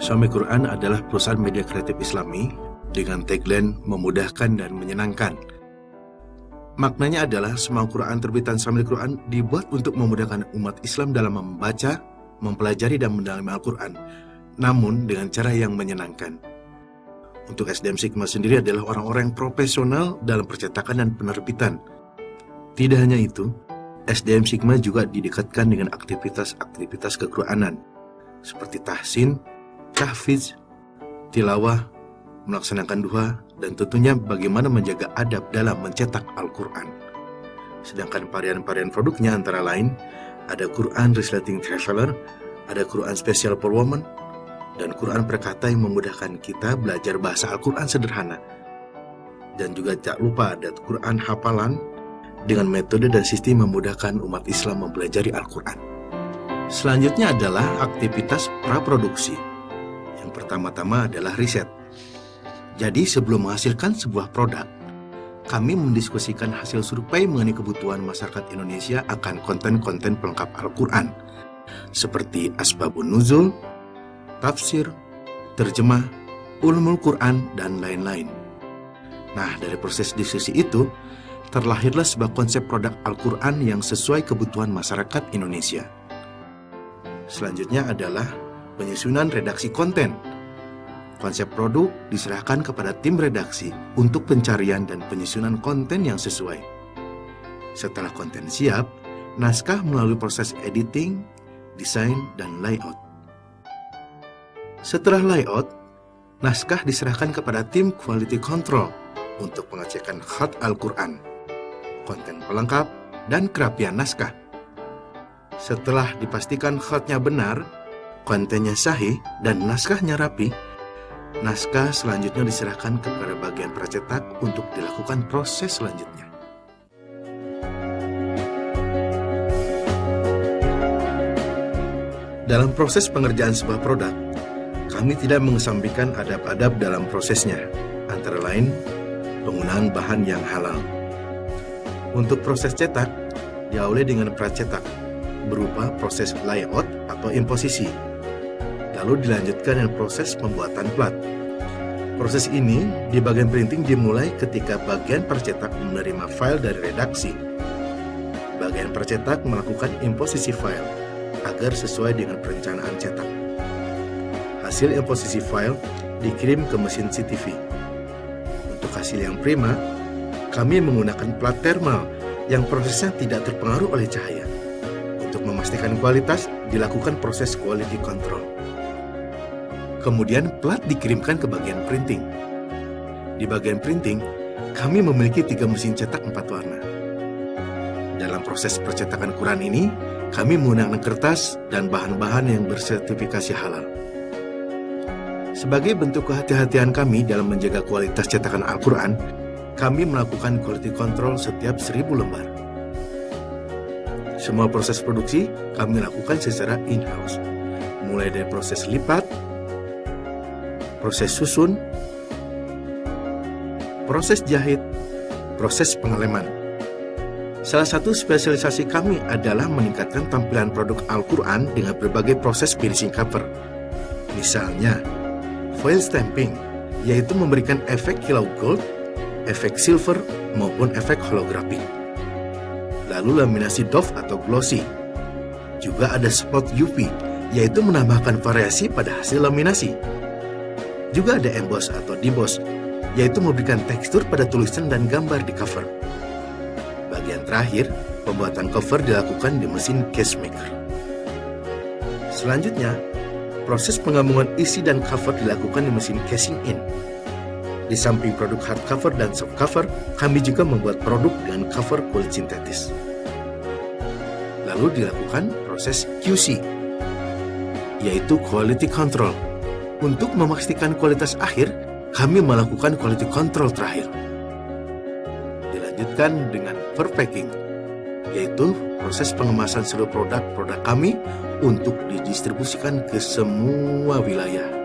Suami Quran adalah perusahaan media kreatif Islami dengan tagline memudahkan dan menyenangkan. Maknanya adalah semua Quran terbitan Suami Quran dibuat untuk memudahkan umat Islam dalam membaca, mempelajari dan mendalami Al-Quran, namun dengan cara yang menyenangkan. Untuk SDM Sigma sendiri adalah orang-orang yang profesional dalam percetakan dan penerbitan. Tidak hanya itu, SDM Sigma juga didekatkan dengan aktivitas-aktivitas kequranan seperti tahsin, tahfiz, tilawah, melaksanakan duha, dan tentunya bagaimana menjaga adab dalam mencetak Al-Quran. Sedangkan varian-varian produknya antara lain ada Quran Translating Traveler, ada Quran Special for Women, dan Quran Perkata yang memudahkan kita belajar bahasa Al-Quran sederhana. Dan juga tak lupa ada Quran Hafalan dengan metode dan sistem memudahkan umat Islam mempelajari Al-Quran. Selanjutnya adalah aktivitas praproduksi. Yang pertama-tama adalah riset. Jadi sebelum menghasilkan sebuah produk, kami mendiskusikan hasil survei mengenai kebutuhan masyarakat Indonesia akan konten-konten pelengkap Al-Quran, seperti Asbabun Nuzul, tafsir, terjemah, ulumul Quran, dan lain-lain. Nah, dari proses diskusi itu, terlahirlah sebuah konsep produk Al-Quran yang sesuai kebutuhan masyarakat Indonesia. Selanjutnya adalah penyusunan redaksi konten. Konsep produk diserahkan kepada tim redaksi untuk pencarian dan penyusunan konten yang sesuai. Setelah konten siap, naskah melalui proses editing, desain, dan layout. Setelah layout, naskah diserahkan kepada tim quality control untuk pengecekan khat Al-Quran, konten pelengkap, dan kerapian naskah. Setelah dipastikan khatnya benar, kontennya sahih, dan naskahnya rapi, naskah selanjutnya diserahkan kepada bagian pracetak untuk dilakukan proses selanjutnya. Dalam proses pengerjaan sebuah produk, kami tidak mengesampingkan adab-adab dalam prosesnya, antara lain penggunaan bahan yang halal. Untuk proses cetak, diawali dengan pracetak, berupa proses layout atau imposisi. Lalu dilanjutkan dengan proses pembuatan plat. Proses ini di bagian printing dimulai ketika bagian percetak menerima file dari redaksi. Bagian percetak melakukan imposisi file agar sesuai dengan perencanaan cetak. Hasil imposisi file dikirim ke mesin CTV. Untuk hasil yang prima, kami menggunakan plat thermal yang prosesnya tidak terpengaruh oleh cahaya. Untuk memastikan kualitas, dilakukan proses quality control. Kemudian plat dikirimkan ke bagian printing. Di bagian printing, kami memiliki 3 mesin cetak 4 warna. Dalam proses percetakan Quran ini, kami menggunakan kertas dan bahan-bahan yang bersertifikasi halal. Sebagai bentuk kehati-hatian kami dalam menjaga kualitas cetakan Al-Quran, kami melakukan quality control setiap 1000 lembar. Semua proses produksi kami lakukan secara in-house, mulai dari proses lipat, proses susun, proses jahit, proses pengeleman. Salah satu spesialisasi kami adalah meningkatkan tampilan produk Al-Quran dengan berbagai proses finishing cover. Misalnya, foil stamping, yaitu memberikan efek kilau gold, efek silver, maupun efek holographic. Lalu laminasi doff atau glossy. Juga ada spot UV, yaitu menambahkan variasi pada hasil laminasi. Juga ada emboss atau deboss, yaitu memberikan tekstur pada tulisan dan gambar di cover. Bagian terakhir, pembuatan cover dilakukan di mesin case maker. Selanjutnya, proses penggabungan isi dan cover dilakukan di mesin casing in. Di samping produk hardcover dan softcover, kami juga membuat produk dengan cover kulit sintetis. Lalu dilakukan proses QC, yaitu quality control. Untuk memastikan kualitas akhir, kami melakukan quality control terakhir. Dilanjutkan dengan verpacking, yaitu proses pengemasan seluruh produk-produk kami untuk didistribusikan ke semua wilayah.